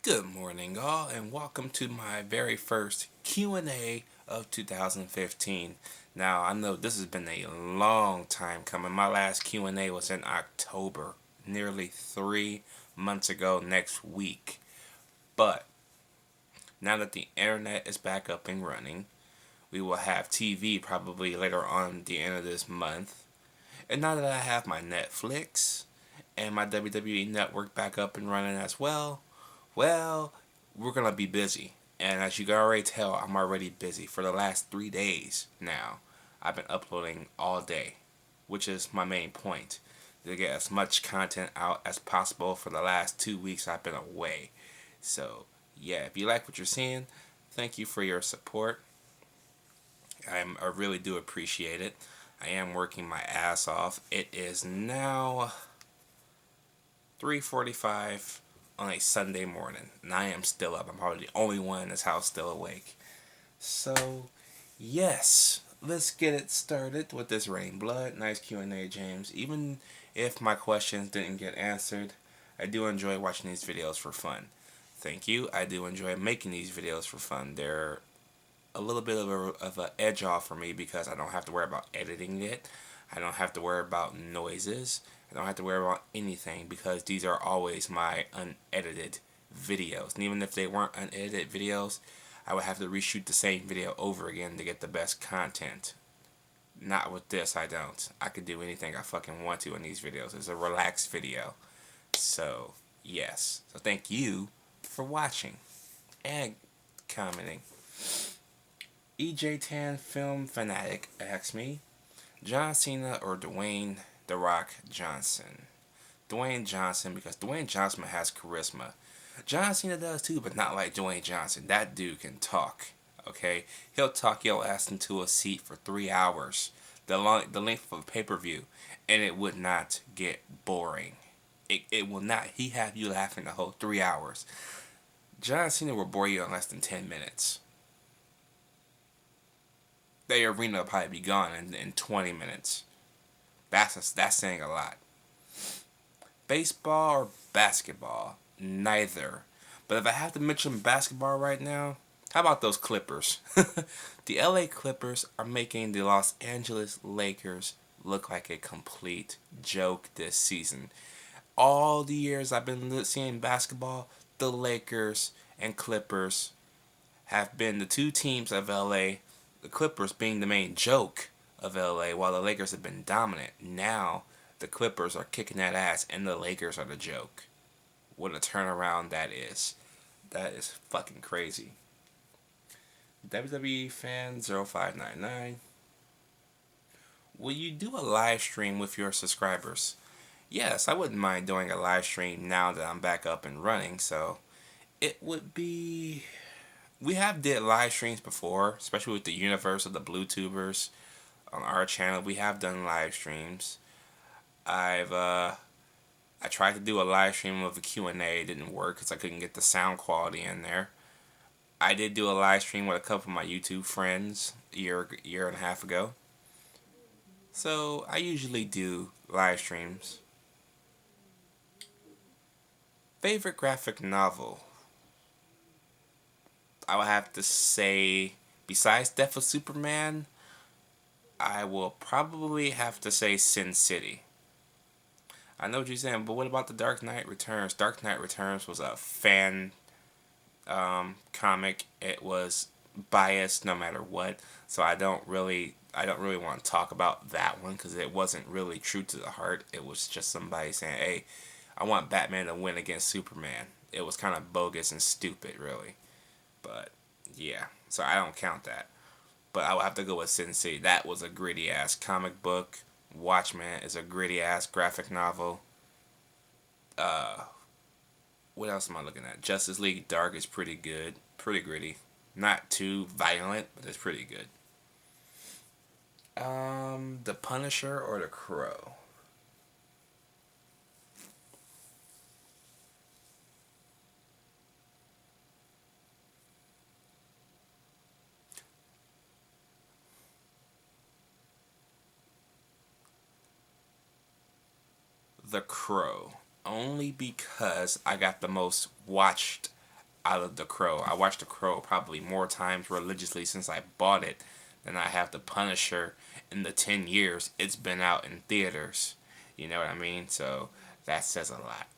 Good morning, all, and welcome to my very first Q&A of 2015. Now, I know this has been a long time coming. My last Q&A was in October, nearly 3 months ago next week. But now that the internet is back up and running, we will have TV probably later on the end of this month. And now that I have my Netflix and my WWE network back up and running as well, we're gonna be busy. And as you can already tell, I'm already busy. For the last 3 days now, I've been uploading all day, which is my main point. To get as much content out as possible for the last 2 weeks I've been away. So, yeah, if you like what you're seeing, thank you for your support. I really do appreciate it. I am working my ass off. It is now 3:45 on a Sunday morning, and I am still up. I'm probably the only one in this house still awake. So, yes, let's get it started with this Rain Blood. Nice Q&A, James. Even if my questions didn't get answered, I do enjoy watching these videos for fun. Thank you. I do enjoy making these videos for fun. They're a little bit of a edge off for me because I don't have to worry about editing it. I don't have to worry about noises. I don't have to worry about anything because these are always my unedited videos. And even if they weren't unedited videos, I would have to reshoot the same video over again to get the best content. Not with this, I don't. I could do anything I fucking want to in these videos. It's a relaxed video. So, yes. So thank you for watching and commenting. EJ Tan Film Fanatic asks me, John Cena or Dwayne The Rock Johnson? Dwayne Johnson, because Dwayne Johnson has charisma. John Cena does too, but not like Dwayne Johnson. That dude can talk. Okay, he'll talk your ass into a seat for 3 hours, the length of a pay-per-view, and it would not get boring. It will not. He have you laughing the whole 3 hours. John Cena will bore you in less than 10 minutes. The arena will probably be gone in 20 minutes. That's saying a lot. Baseball or basketball? Neither. But if I have to mention basketball right now, how about those Clippers? The LA Clippers are making the Los Angeles Lakers look like a complete joke this season. All the years I've been seeing basketball, the Lakers and Clippers have been the two teams of LA, the Clippers being the main joke of LA, while the Lakers have been dominant. Now, the Clippers are kicking that ass, and the Lakers are the joke. What a turnaround that is. That is fucking crazy. WWE fan 0599. Will you do a live stream with your subscribers? Yes, I wouldn't mind doing a live stream now that I'm back up and running. So it would be. We have did live streams before, especially with the universe of the Blue Tubers on our channel. We have done live streams. I tried to do a live stream of a Q&A. It didn't work because I couldn't get the sound quality in there. I did do a live stream with a couple of my YouTube friends a year and a half ago. So I usually do live streams. Favorite graphic novel? I would have to say, besides Death of Superman, I will probably have to say Sin City. I know what you're saying, but what about the Dark Knight Returns? Dark Knight Returns was a fan comic. It was biased no matter what, so I don't really want to talk about that one because it wasn't really true to the heart. It was just somebody saying, "Hey, I want Batman to win against Superman." It was kind of bogus and stupid, really. But yeah, so I don't count that. But I would have to go with Sin City. That was a gritty ass comic book. Watchmen is a gritty ass graphic novel. Uh, what else am I looking at? Justice League Dark is pretty good, pretty gritty. Not too violent, but it's pretty good. The Punisher or the Crow? The Crow. Only because I got the most watched out of The Crow. I watched The Crow probably more times religiously since I bought it than I have The Punisher in the 10 years it's been out in theaters. You know what I mean? So that says a lot.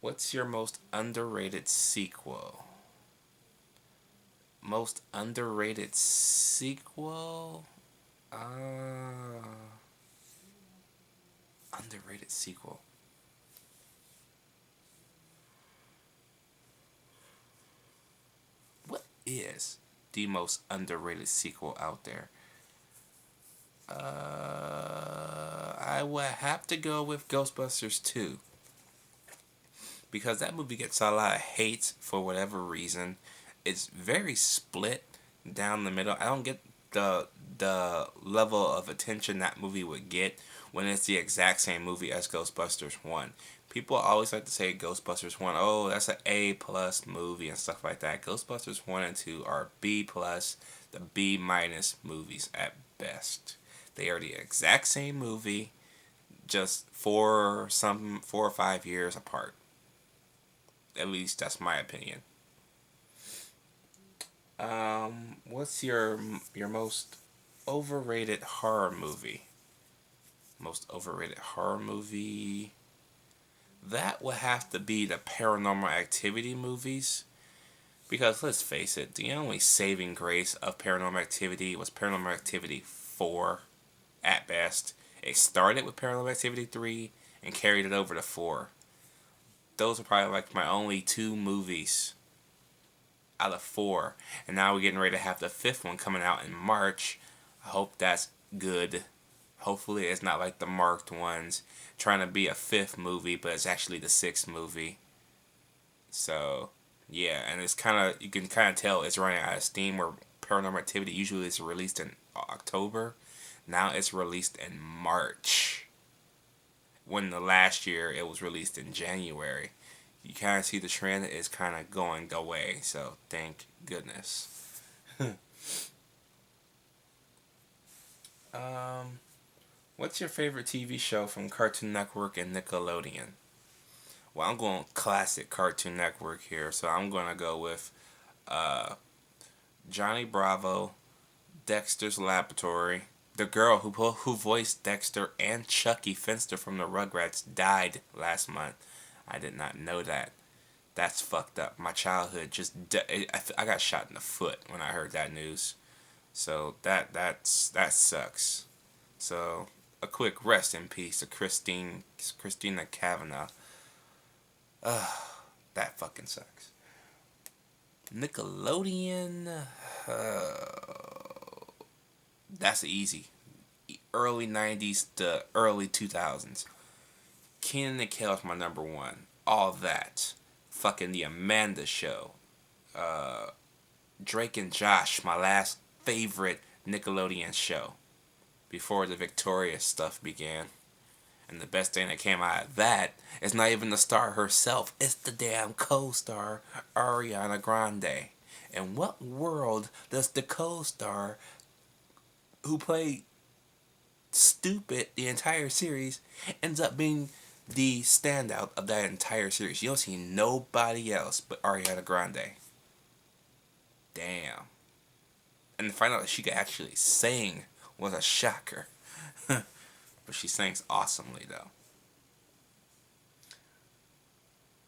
What's your most underrated sequel? Most underrated sequel? Underrated sequel. What is the most underrated sequel out there? I would have to go with Ghostbusters 2. Because that movie gets a lot of hate for whatever reason. It's very split down the middle. I don't get the level of attention that movie would get when it's the exact same movie as Ghostbusters 1. People always like to say Ghostbusters 1, oh, that's an A plus movie and stuff like that. Ghostbusters 1 and 2 are B plus, the B minus movies at best. They are the exact same movie, just 4 or 5 years apart. At least that's my opinion. What's your most overrated horror movie? Most overrated horror movie? That would have to be the Paranormal Activity movies. Because let's face it, the only saving grace of Paranormal Activity was Paranormal Activity 4 at best. It started with Paranormal Activity 3 and carried it over to 4. Those are probably like my only 2 movies out of 4. And now we're getting ready to have the 5th one coming out in March. I hope that's good. Hopefully it's not like the marked ones trying to be a 5th movie, but it's actually the 6th movie. So, yeah, and it's kind of, you can kind of tell it's running out of steam where Paranormal Activity usually is released in October. Now it's released in March. When the last year it was released in January. You kind of see the trend is kind of going away, so thank goodness. What's your favorite TV show from Cartoon Network and Nickelodeon? Well, I'm going classic Cartoon Network here, so I'm going to go with Johnny Bravo, Dexter's Laboratory. The girl who voiced Dexter and Chucky Finster from the Rugrats died last month. I did not know that. That's fucked up. My childhood I got shot in the foot when I heard that news. So that sucks. So a quick rest in peace to Christina Cavanaugh. That fucking sucks. Nickelodeon. That's easy. Early 90s to early 2000s. Kenan and Kel is my number 1. All that. Fucking The Amanda Show. Drake and Josh, my last favorite Nickelodeon show. Before the Victorious stuff began. And the best thing that came out of that is not even the star herself. It's the damn co-star, Ariana Grande. In what world does the co-star who played stupid the entire series ends up being the standout of that entire series? You don't see nobody else but Ariana Grande. Damn. And to find out that she could actually sing was a shocker. But she sings awesomely, though.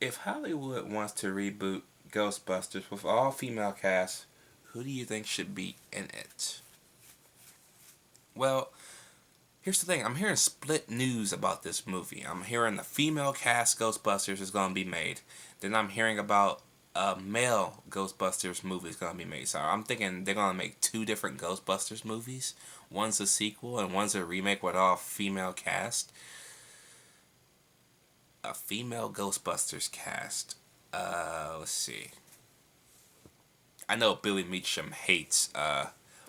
If Hollywood wants to reboot Ghostbusters with all female cast, who do you think should be in it? Well, here's the thing. I'm hearing split news about this movie. I'm hearing the female cast Ghostbusters is going to be made. Then I'm hearing about a male Ghostbusters movie is going to be made. So I'm thinking they're going to make 2 different Ghostbusters movies. One's a sequel and one's a remake with all female cast. A female Ghostbusters cast. Let's see. I know Billy Meacham hates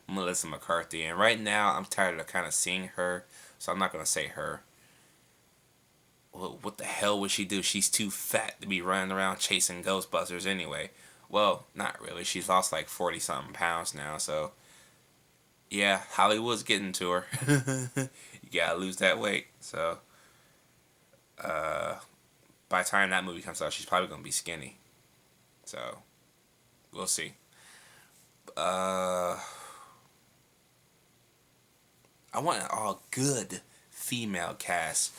Melissa McCarthy, and right now I'm tired of kind of seeing her, so I'm not going to say her. Well, what the hell would she do? She's too fat to be running around chasing Ghostbusters anyway. Well, not really. She's lost like 40-something pounds now, so yeah, Hollywood's getting to her. You gotta lose that weight, so by the time that movie comes out, she's probably gonna be skinny. So we'll see. Uh, I want an all good female cast,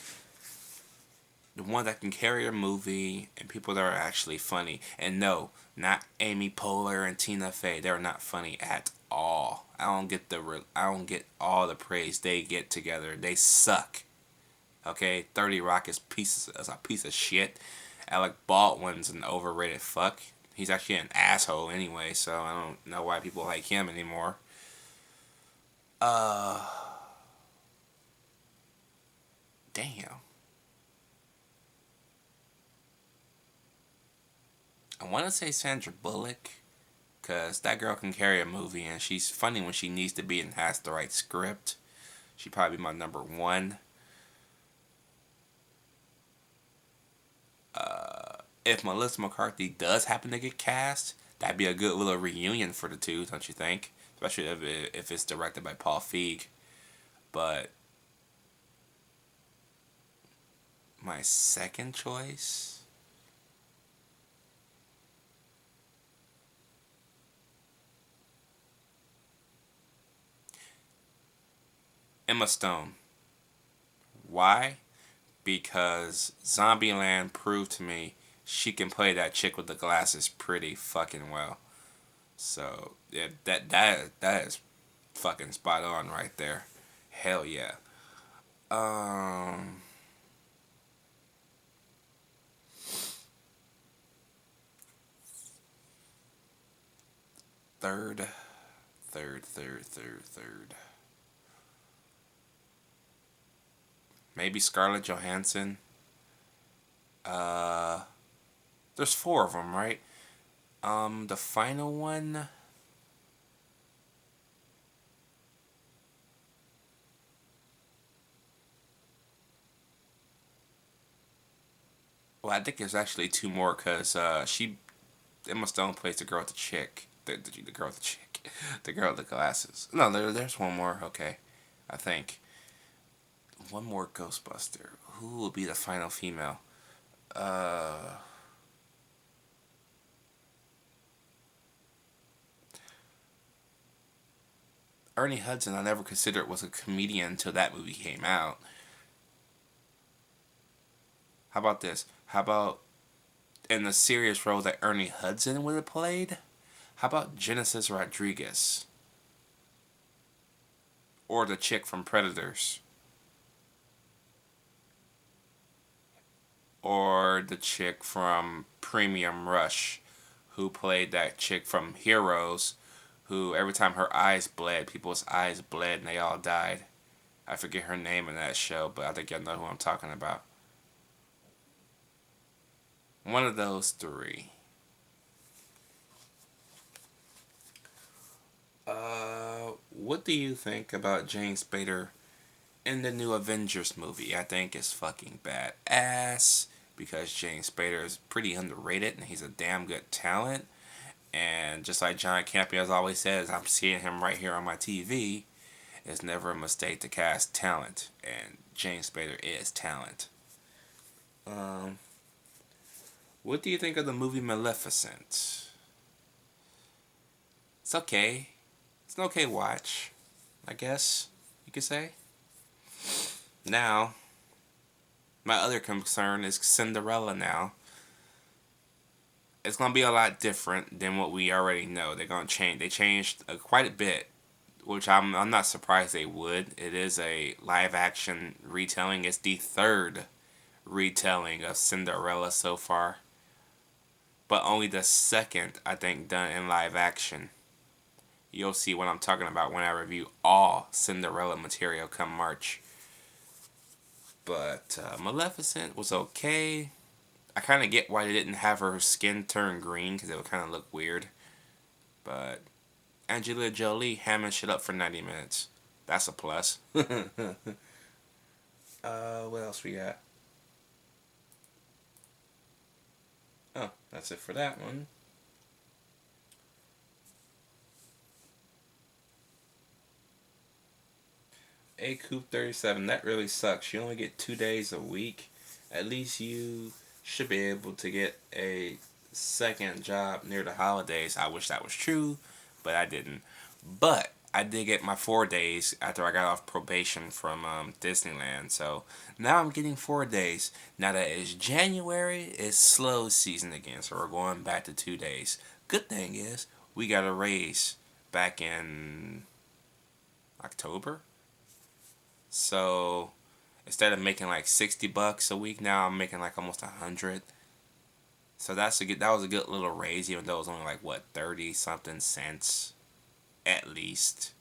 the one that can carry a movie and people that are actually funny. And no, not Amy Poehler and Tina Fey. They're not funny at all. I don't get all the praise they get together. They suck. Okay, 30 Rock is a piece of shit. Alec Baldwin's an overrated fuck. He's actually an asshole anyway, so I don't know why people like him anymore. Uh, damn. I want to say Sandra Bullock, because that girl can carry a movie and she's funny when she needs to be and has the right script. She'd probably be my number one. If Melissa McCarthy does happen to get cast, that'd be a good little reunion for the two, don't you think? Especially if it's directed by Paul Feig. But my second choice, Emma Stone. Why? Because Zombieland proved to me she can play that chick with the glasses pretty fucking well. So yeah, that is fucking spot on right there. Hell yeah. Um, third, third. Maybe Scarlett Johansson. Uh, there's four of them, right? The final one. Well, I think there's actually two more because Emma Stone plays the girl with the chick, the girl with the chick, the girl with the glasses. No, there's one more. Okay, I think one more Ghostbuster. Who will be the final female? Uh, Ernie Hudson. I never considered was a comedian until that movie came out. How about this? How about in the serious role that Ernie Hudson would have played? How about Genesis Rodriguez? Or the chick from Predators? Or the chick from Premium Rush, who played that chick from Heroes, who every time her eyes bled, people's eyes bled and they all died. I forget her name in that show, but I think y'all know who I'm talking about. One of those three. What do you think about James Spader in the new Avengers movie? I think it's fucking badass because James Spader is pretty underrated and he's a damn good talent. And just like John Campion always says, I'm seeing him right here on my TV. It's never a mistake to cast talent, and James Spader is talent. Um, what do you think of the movie Maleficent? It's okay. It's an okay watch, I guess you could say. Now, my other concern is Cinderella now. It's going to be a lot different than what we already know. They're going to change. They changed quite a bit, which I'm not surprised they would. It is a live action retelling. It's the third retelling of Cinderella so far, but only the second, I think, done in live action. You'll see what I'm talking about when I review all Cinderella material come March. But Maleficent was okay. I kind of get why they didn't have her skin turn green because it would kind of look weird. But Angelina Jolie hamming shit up for 90 minutes. That's a plus. What else we got? Oh, that's it for that one. A Coop 37. That really sucks. You only get 2 days a week. At least you should be able to get a second job near the holidays. I wish that was true, but I didn't. But I did get my 4 days after I got off probation from Disneyland. So now I'm getting 4 days. Now that it's January, it's slow season again. So we're going back to 2 days. Good thing is we got a raise back in October. So instead of making like $60 a week, now I'm making like almost 100. So that was a good little raise, even though it was only like what 30 something cents at least.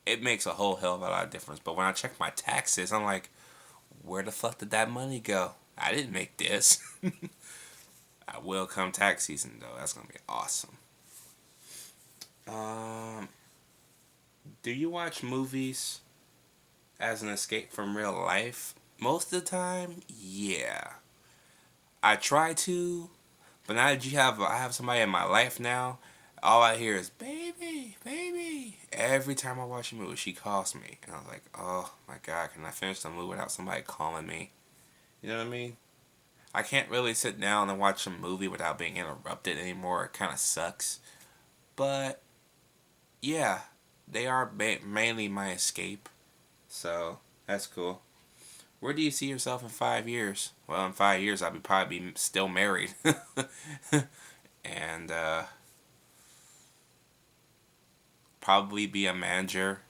It makes a whole hell of a lot of difference. But when I check my taxes, I'm like, where the fuck did that money go? I didn't make this. I will come tax season though. That's gonna be awesome. Um, do you watch movies as an escape from real life? Most of the time, yeah. I try to, but now that I have somebody in my life now, all I hear is baby, baby. Every time I watch a movie, she calls me, and I was like, oh my god, can I finish the movie without somebody calling me? You know what I mean? I can't really sit down and watch a movie without being interrupted anymore. It kind of sucks, but yeah, they are mainly my escape, so that's cool. Where do you see yourself in 5 years? Well, in 5 years, I'll probably be still married. And probably be a manager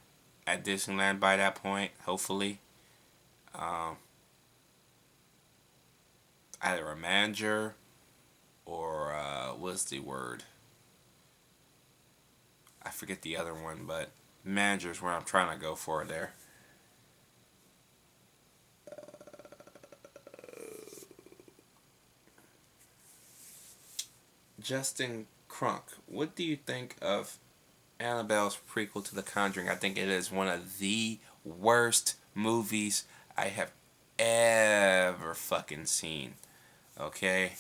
at Disneyland by that point, hopefully. Um, Either a manager or, what's the word? I forget the other one, but manager's where I'm trying to go for there. Justin Crunk, what do you think of Annabelle's prequel to The Conjuring? I think it is one of the worst movies I have ever fucking seen. Okay?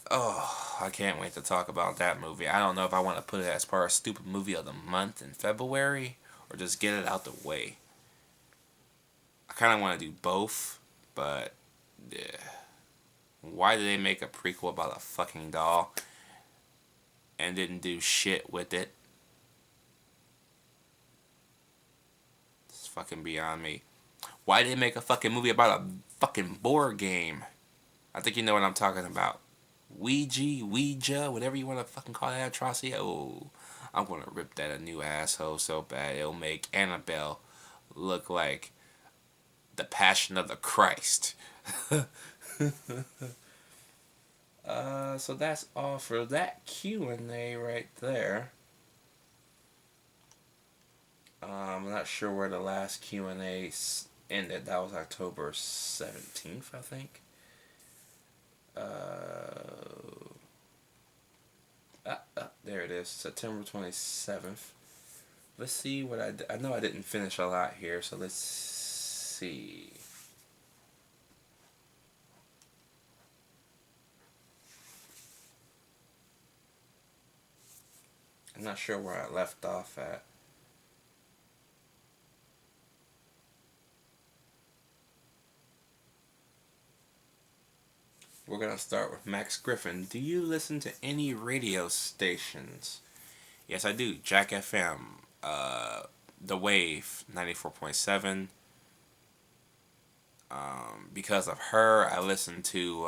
Oh, I can't wait to talk about that movie. I don't know if I want to put it as part of Stupid Movie of the Month in February or just get it out the way. I kind of want to do both, but yeah. Why did they make a prequel about a fucking doll and didn't do shit with it? It's fucking beyond me. Why did they make a fucking movie about a fucking board game? I think you know what I'm talking about. Ouija, whatever you want to fucking call that atrocity. Oh, I'm gonna rip that a new asshole so bad it'll make Annabelle look like the Passion of the Christ. So that's all for that Q&A right there. I'm not sure where the last Q&A ended. That was October 17th, I think. There it is, September 27th. Let's see what I know I didn't finish a lot here, so let's see. I'm not sure where I left off at. We're going to start with Max Griffin. Do you listen to any radio stations? Yes, I do. Jack FM, The Wave, 94.7. Because of her, I listen to,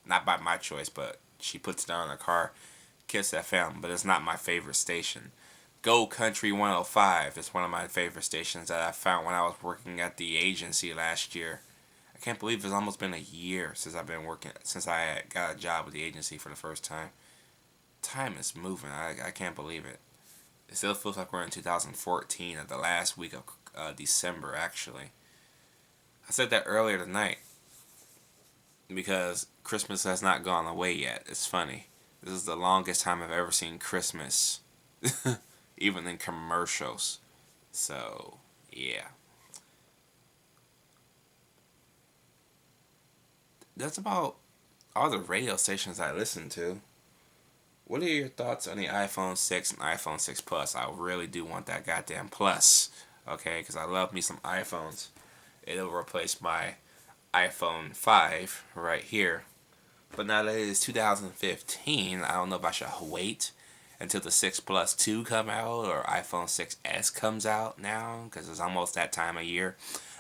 not by my choice, but she puts it on in the car, Kiss FM, but it's not my favorite station. Go Country 105 is one of my favorite stations that I found when I was working at the agency last year. I can't believe it's almost been a year since I got a job with the agency for the first time. Time is moving. I can't believe it. It still feels like we're in 2014 at the last week of December, actually. I said that earlier tonight because Christmas has not gone away yet. It's funny. This is the longest time I've ever seen Christmas, even in commercials. So, yeah. That's about all the radio stations I listen to. What are your thoughts on the iPhone 6 and iPhone 6 Plus? I really do want that goddamn Plus, okay? Because I love me some iPhones. It'll replace my iPhone 5 right here. But now that it is 2015, I don't know if I should wait until the 6 Plus 2 come out or iPhone 6s comes out now, because it's almost that time of year.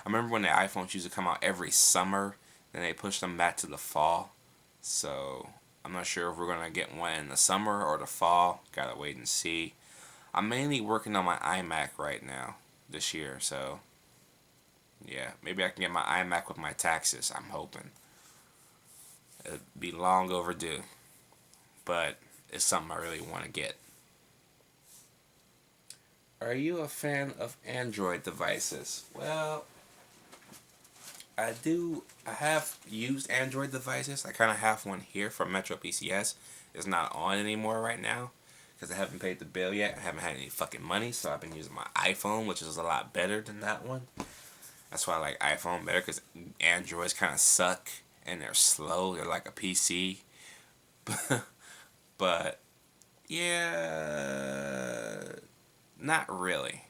I remember when the iPhones used to come out every summer, then they pushed them back to the fall. So I'm not sure if we're going to get one in the summer or the fall. Gotta wait and see. I'm mainly working on my iMac right now this year, so yeah, maybe I can get my iMac with my taxes, I'm hoping. It'd be long overdue, but it's something I really want to get. Are you a fan of Android devices? Well, I do. I have used Android devices. I kind of have one here from Metro PCS. It's not on anymore right now because I haven't paid the bill yet. I haven't had any fucking money, so I've been using my iPhone, which is a lot better than that one. That's why I like iPhone better, because Androids kind of suck and they're slow. They're like a PC. But yeah, not really.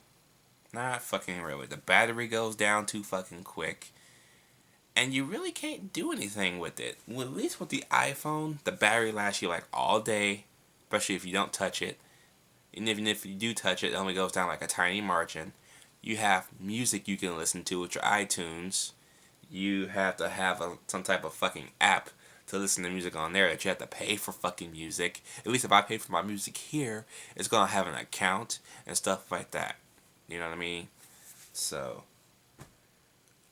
Not fucking really. The battery goes down too fucking quick. And you really can't do anything with it. Well, at least with the iPhone, the battery lasts you like all day, especially if you don't touch it. And even if you do touch it, it only goes down like a tiny margin. You have music you can listen to with your iTunes. You have to have some type of fucking app to listen to music on there that you have to pay for fucking music. At least if I pay for my music here, it's gonna have an account and stuff like that. You know what I mean? So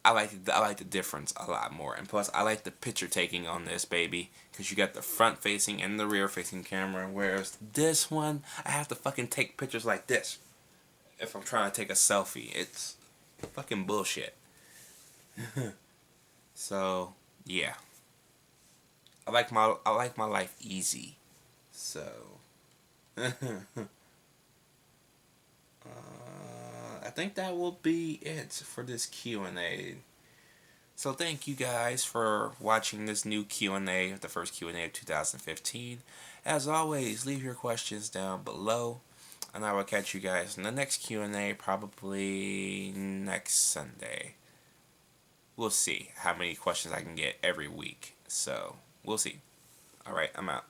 I like the difference a lot more, and plus I like the picture taking on this baby, because you got the front facing and the rear facing camera, whereas this one I have to fucking take pictures like this if I'm trying to take a selfie. It's fucking bullshit. So yeah, I like my life easy. So I think that will be it for this Q&A. So thank you guys for watching this new Q&A, the first Q&A of 2015. As always, leave your questions down below, and I will catch you guys in the next Q&A, probably next Sunday. We'll see how many questions I can get every week. So, we'll see. Alright, I'm out.